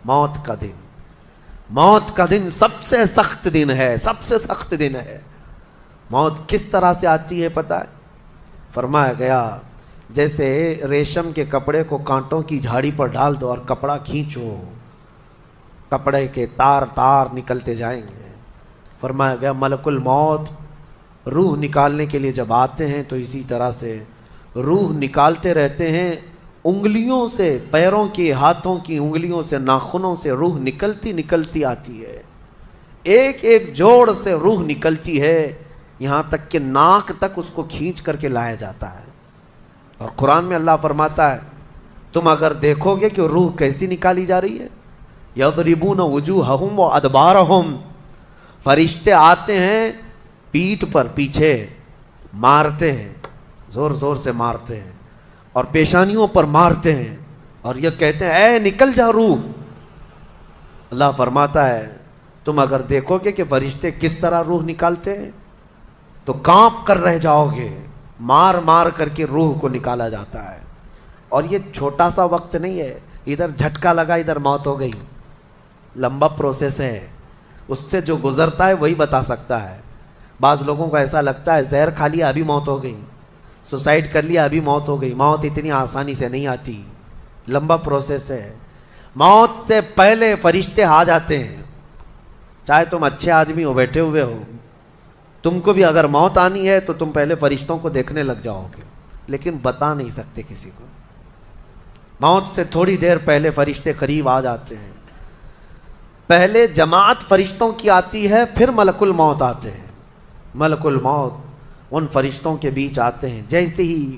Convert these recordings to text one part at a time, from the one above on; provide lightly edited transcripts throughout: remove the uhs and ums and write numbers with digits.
موت کا دن، موت کا دن سب سے سخت دن ہے، سب سے سخت دن ہے۔ موت کس طرح سے آتی ہے پتہ ہے؟ فرمایا گیا جیسے ریشم کے کپڑے کو کانٹوں کی جھاڑی پر ڈال دو اور کپڑا کھینچو، کپڑے کے تار تار نکلتے جائیں گے۔ فرمایا گیا ملک الموت روح نکالنے کے لیے جب آتے ہیں تو اسی طرح سے روح نکالتے رہتے ہیں، انگلیوں سے، پیروں کی، ہاتھوں کی انگلیوں سے، ناخنوں سے روح نکلتی نکلتی آتی ہے، ایک ایک جوڑ سے روح نکلتی ہے، یہاں تک کہ ناک تک اس کو کھینچ کر کے لایا جاتا ہے۔ اور قرآن میں اللہ فرماتا ہے تم اگر دیکھو گے کہ روح کیسی نکالی جا رہی ہے، یضربون وجوہہم وادبارہم، فرشتے آتے ہیں پیٹھ پر، پیچھے مارتے ہیں، زور زور سے مارتے ہیں اور پیشانیوں پر مارتے ہیں اور یہ کہتے ہیں اے نکل جا روح۔ اللہ فرماتا ہے تم اگر دیکھو گے کہ فرشتے کس طرح روح نکالتے ہیں تو کانپ کر رہ جاؤ گے، مار مار کر کے روح کو نکالا جاتا ہے۔ اور یہ چھوٹا سا وقت نہیں ہے، ادھر جھٹکا لگا ادھر موت ہو گئی، لمبا پروسیس ہے، اس سے جو گزرتا ہے وہی بتا سکتا ہے۔ بعض لوگوں کو ایسا لگتا ہے زہر کھا لیا ابھی موت ہو گئی، سوسائڈ کر لیا ابھی موت ہو گئی۔ موت اتنی آسانی سے نہیں آتی، لمبا پروسیس ہے۔ موت سے پہلے فرشتے آ جاتے ہیں، چاہے تم اچھے آدمی ہو، بیٹھے ہوئے ہو، تم کو بھی اگر موت آنی ہے تو تم پہلے فرشتوں کو دیکھنے لگ جاؤ گے، لیکن بتا نہیں سکتے کسی کو۔ موت سے تھوڑی دیر پہلے فرشتے قریب آ جاتے ہیں، پہلے جماعت فرشتوں کی آتی ہے، پھر ملک الموت آتے ہیں۔ ملک الموت ان فرشتوں کے بیچ آتے ہیں، جیسے ہی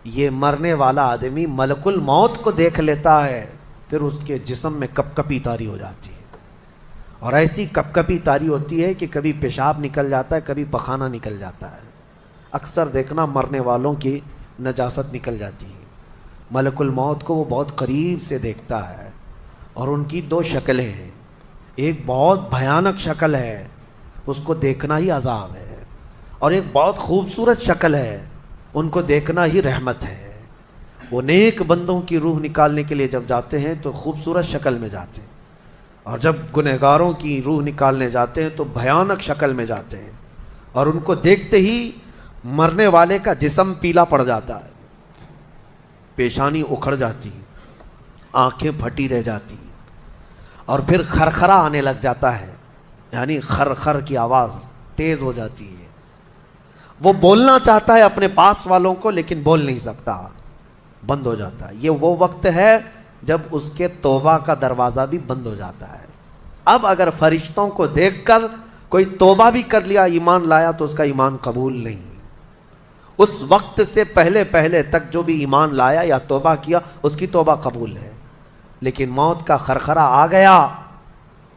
یہ مرنے والا آدمی ملک الموت کو دیکھ لیتا ہے پھر اس کے جسم میں کپ کپی طاری ہو جاتی ہے، اور ایسی کپ کپی طاری ہوتی ہے کہ کبھی پیشاب نکل جاتا ہے، کبھی پخانہ نکل جاتا ہے۔ اکثر دیکھنا مرنے والوں کی نجاست نکل جاتی ہے۔ ملک الموت کو وہ بہت قریب سے دیکھتا ہے، اور ان کی دو شکلیں ہیں، ایک بہت بھیانک شکل ہے، اس کو دیکھنا ہی عذاب ہے، اور ایک بہت خوبصورت شکل ہے، ان کو دیکھنا ہی رحمت ہے۔ وہ نیک بندوں کی روح نکالنے کے لیے جب جاتے ہیں تو خوبصورت شکل میں جاتے ہیں، اور جب گنہگاروں کی روح نکالنے جاتے ہیں تو بھیانک شکل میں جاتے ہیں، اور ان کو دیکھتے ہی مرنے والے کا جسم پیلا پڑ جاتا ہے، پیشانی اکھڑ جاتی، آنکھیں پھٹی رہ جاتی، اور پھر خرخرا آنے لگ جاتا ہے، یعنی خر کی آواز تیز ہو جاتی ہے۔ وہ بولنا چاہتا ہے اپنے پاس والوں کو لیکن بول نہیں سکتا، بند ہو جاتا ہے۔ یہ وہ وقت ہے جب اس کے توبہ کا دروازہ بھی بند ہو جاتا ہے۔ اب اگر فرشتوں کو دیکھ کر کوئی توبہ بھی کر لیا، ایمان لایا، تو اس کا ایمان قبول نہیں۔ اس وقت سے پہلے پہلے تک جو بھی ایمان لایا یا توبہ کیا اس کی توبہ قبول ہے، لیکن موت کا خرخرا آ گیا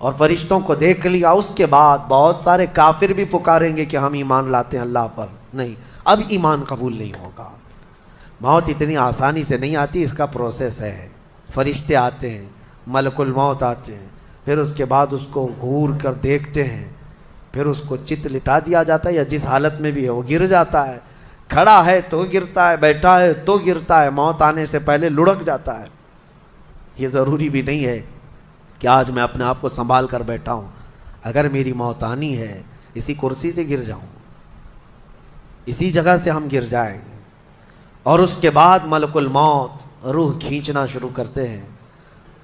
اور فرشتوں کو دیکھ لیا، اس کے بعد بہت سارے کافر بھی پکاریں گے کہ ہم ایمان لاتے ہیں اللہ پر، نہیں، اب ایمان قبول نہیں ہوگا۔ موت اتنی آسانی سے نہیں آتی، اس کا پروسیس ہے۔ فرشتے آتے ہیں، ملک الموت آتے ہیں، پھر اس کے بعد اس کو گھور کر دیکھتے ہیں، پھر اس کو چت لٹا دیا جاتا ہے، یا جس حالت میں بھی ہے وہ گر جاتا ہے، کھڑا ہے تو گرتا ہے، بیٹھا ہے تو گرتا ہے، موت آنے سے پہلے لڑک جاتا ہے۔ یہ ضروری بھی نہیں ہے کہ آج میں اپنے آپ کو سنبھال کر بیٹھا ہوں، اگر میری موت آنی ہے اسی کرسی سے گر جاؤں، اسی جگہ سے ہم گر جائیں گے۔ اور اس کے بعد ملک الموت روح کھینچنا شروع کرتے ہیں،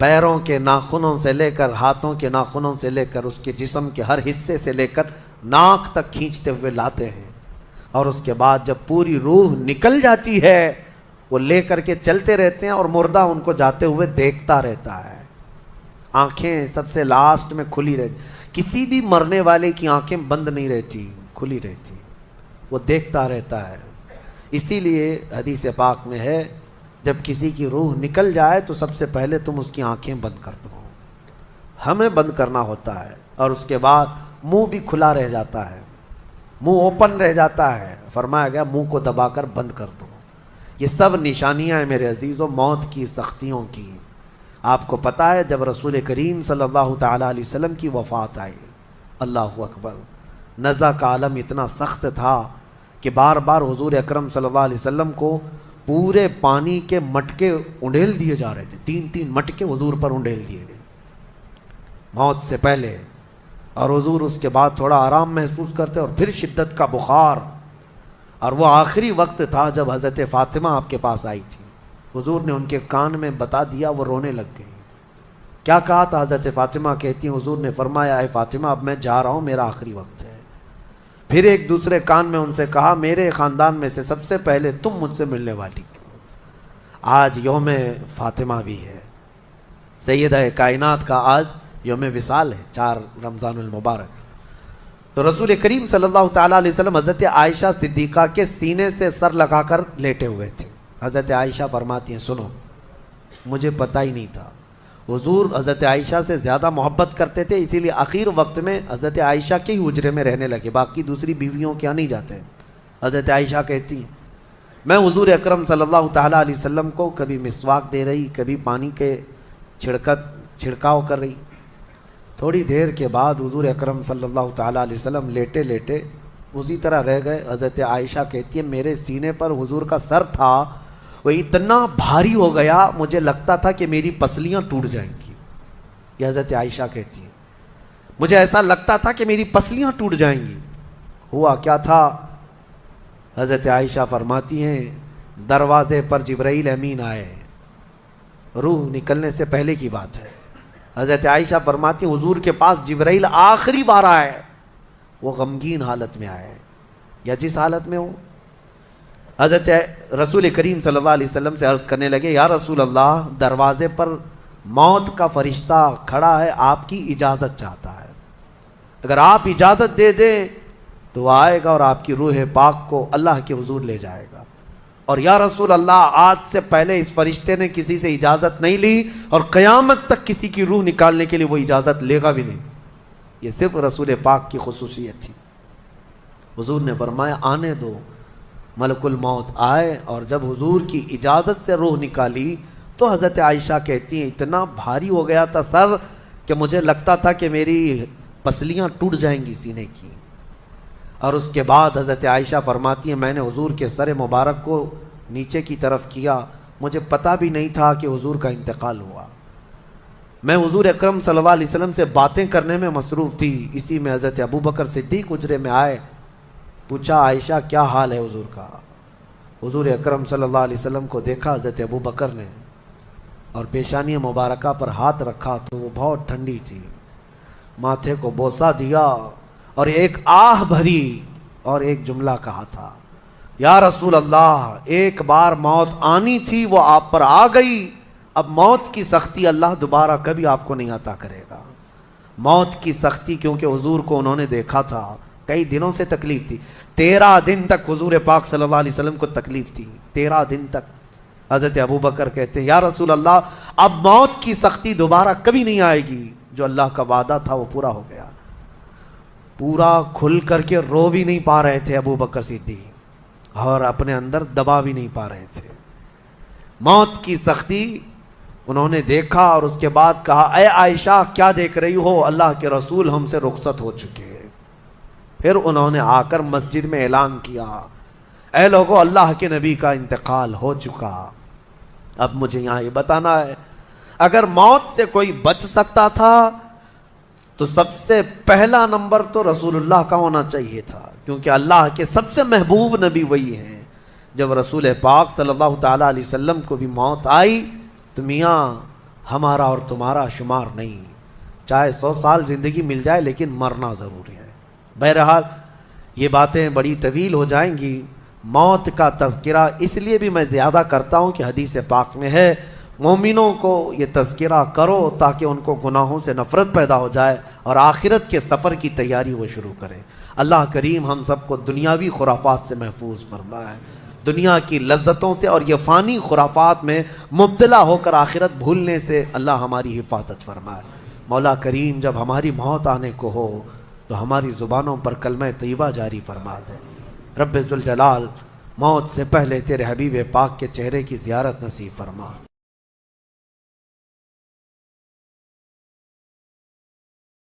پیروں کے ناخنوں سے لے کر، ہاتھوں کے ناخنوں سے لے کر، اس کے جسم کے ہر حصے سے لے کر ناک تک کھینچتے ہوئے لاتے ہیں، اور اس کے بعد جب پوری روح نکل جاتی ہے وہ لے کر کے چلتے رہتے ہیں، اور مردہ ان کو جاتے ہوئے دیکھتا رہتا ہے۔ آنکھیں سب سے لاسٹ میں کھلی رہتی، کسی بھی مرنے والے کی آنکھیں بند نہیں رہتی، کھلی رہتی، وہ دیکھتا رہتا ہے۔ اسی لیے حدیث پاک میں ہے جب کسی کی روح نکل جائے تو سب سے پہلے تم اس کی آنکھیں بند کر دو، ہمیں بند کرنا ہوتا ہے، اور اس کے بعد منہ بھی کھلا رہ جاتا ہے، منہ اوپن رہ جاتا ہے، فرمایا گیا منہ کو دبا کر بند کر دو۔ یہ سب نشانیاں ہیں میرے عزیزوں موت کی سختیوں کی۔ آپ کو پتہ ہے جب رسول کریم صلی اللہ تعالیٰ علیہ وسلم کی وفات آئی، اللہ اکبر، نزع کا عالم اتنا سخت تھا کہ بار بار حضور اکرم صلی اللہ علیہ وسلم کو پورے پانی کے مٹکے انڈیل دیے جا رہے تھے، 3 مٹکے حضور پر انڈیل دیے گئے، موت سے پہلے، اور حضور اس کے بعد تھوڑا آرام محسوس کرتے اور پھر شدت کا بخار، اور وہ آخری وقت تھا جب حضرت فاطمہ آپ کے پاس آئی تھی، حضور نے ان کے کان میں بتا دیا، وہ رونے لگ گئی۔ کیا کہا تھا؟ حضرت فاطمہ کہتی ہیں حضور نے فرمایا اے فاطمہ اب میں جا رہا ہوں، میرا آخری وقت ہے۔ پھر ایک دوسرے کان میں ان سے کہا میرے خاندان میں سے سب سے پہلے تم مجھ سے ملنے والی۔ آج یوم فاطمہ بھی ہے، سیدہ کائنات کا آج یوم وصال ہے، 4 رمضان المبارک۔ تو رسول کریم صلی اللہ تعالیٰ علیہ وسلم حضرت عائشہ صدیقہ کے سینے سے سر لگا کر لیٹے ہوئے تھے۔ حضرت عائشہ فرماتی ہیں سنو، مجھے پتہ ہی نہیں تھا، حضور حضرت عائشہ سے زیادہ محبت کرتے تھے، اسی لیے آخر وقت میں حضرت عائشہ کے ہی حجرے میں رہنے لگے، باقی دوسری بیویوں کے یہاں نہیں جاتے۔ حضرت عائشہ کہتی ہیں میں حضور اکرم صلی اللہ تعالیٰ علیہ وسلم کو کبھی مسواک دے رہی، کبھی پانی کے چھڑکاؤ کر رہی۔ تھوڑی دیر کے بعد حضور اکرم صلی اللہ تعالیٰ علیہ وسلم لیٹے لیٹے اسی طرح رہ گئے۔ حضرت عائشہ کہتی ہے میرے سینے پر حضور کا سر تھا، وہ اتنا بھاری ہو گیا مجھے لگتا تھا کہ میری پسلیاں ٹوٹ جائیں گی۔ یہ حضرت عائشہ کہتی ہیں مجھے ایسا لگتا تھا کہ میری پسلیاں ٹوٹ جائیں گی۔ ہوا کیا تھا؟ حضرت عائشہ فرماتی ہیں دروازے پر جبرائیل امین آئے، روح نکلنے سے پہلے کی بات ہے۔ حضرت عائشہ فرماتی ہیں حضور کے پاس جبرائیل آخری بار آئے، وہ غمگین حالت میں آئے یا جس حالت میں ہو۔ حضرت رسول کریم صلی اللہ علیہ وسلم سے عرض کرنے لگے یا رسول اللہ دروازے پر موت کا فرشتہ کھڑا ہے، آپ کی اجازت چاہتا ہے، اگر آپ اجازت دے دیں تو وہ آئے گا اور آپ کی روح پاک کو اللہ کے حضور لے جائے گا۔ اور یا رسول اللہ آج سے پہلے اس فرشتے نے کسی سے اجازت نہیں لی اور قیامت تک کسی کی روح نکالنے کے لیے وہ اجازت لے گا بھی نہیں، یہ صرف رسول پاک کی خصوصیت تھی۔ حضور نے فرمایا آنے دو۔ ملک الموت آئے اور جب حضور کی اجازت سے روح نکالی تو حضرت عائشہ کہتی ہیں اتنا بھاری ہو گیا تھا سر کہ مجھے لگتا تھا کہ میری پسلیاں ٹوٹ جائیں گی سینے کی۔ اور اس کے بعد حضرت عائشہ فرماتی ہیں میں نے حضور کے سر مبارک کو نیچے کی طرف کیا، مجھے پتہ بھی نہیں تھا کہ حضور کا انتقال ہوا، میں حضور اکرم صلی اللہ علیہ وسلم سے باتیں کرنے میں مصروف تھی۔ اسی میں حضرت ابوبکر صدیق حجرے میں آئے، پوچھا عائشہ کیا حال ہے حضور کا؟ حضور اکرم صلی اللہ علیہ وسلم کو دیکھا حضرت ابوبکر نے اور پیشانی مبارکہ پر ہاتھ رکھا تو وہ بہت ٹھنڈی تھی، ماتھے کو بوسہ دیا اور ایک آہ بھری اور ایک جملہ کہا تھا یا رسول اللہ ایک بار موت آنی تھی وہ آپ پر آ گئی، اب موت کی سختی اللہ دوبارہ کبھی آپ کو نہیں عطا کرے گا۔ موت کی سختی کیونکہ حضور کو انہوں نے دیکھا تھا، کئی دنوں سے تکلیف تھی، 13 دن تک حضور پاک صلی اللہ علیہ وسلم کو تکلیف تھی، 13 دن تک۔ حضرت ابوبکر کہتے ہیں یا رسول اللہ اب موت کی سختی دوبارہ کبھی نہیں آئے گی، جو اللہ کا وعدہ تھا وہ پورا ہو گیا۔ پورا کھل کر کے رو بھی نہیں پا رہے تھے ابوبکر صدیق اور اپنے اندر دبا بھی نہیں پا رہے تھے۔ موت کی سختی انہوں نے دیکھا اور اس کے بعد کہا اے عائشہ کیا دیکھ رہی ہو، اللہ کے رسول ہم سے رخصت ہو چکے۔ پھر انہوں نے آ کر مسجد میں اعلان کیا اے لوگو اللہ کے نبی کا انتقال ہو چکا۔ اب مجھے یہاں یہ بتانا ہے اگر موت سے کوئی بچ سکتا تھا تو سب سے پہلا نمبر تو رسول اللہ کا ہونا چاہیے تھا، کیونکہ اللہ کے سب سے محبوب نبی وہی ہیں۔ جب رسول پاک صلی اللہ تعالیٰ علیہ وسلم کو بھی موت آئی تو میاں ہمارا اور تمہارا شمار نہیں، چاہے 100 سال زندگی مل جائے لیکن مرنا ضروری ہے۔ بہرحال یہ باتیں بڑی طویل ہو جائیں گی، موت کا تذکرہ اس لیے بھی میں زیادہ کرتا ہوں کہ حدیث پاک میں ہے مومنوں کو یہ تذکرہ کرو تاکہ ان کو گناہوں سے نفرت پیدا ہو جائے اور آخرت کے سفر کی تیاری وہ شروع کریں۔ اللہ کریم ہم سب کو دنیاوی خرافات سے محفوظ فرمائے، دنیا کی لذتوں سے اور یہ فانی خرافات میں مبتلا ہو کر آخرت بھولنے سے اللہ ہماری حفاظت فرمائے۔ مولا کریم جب ہماری موت آنے کو ہو تو ہماری زبانوں پر کلمہ طیبہ جاری فرما دے۔ رب ذوالجلال موت سے پہلے تیرے حبیب پاک کے چہرے کی زیارت نصیب فرما۔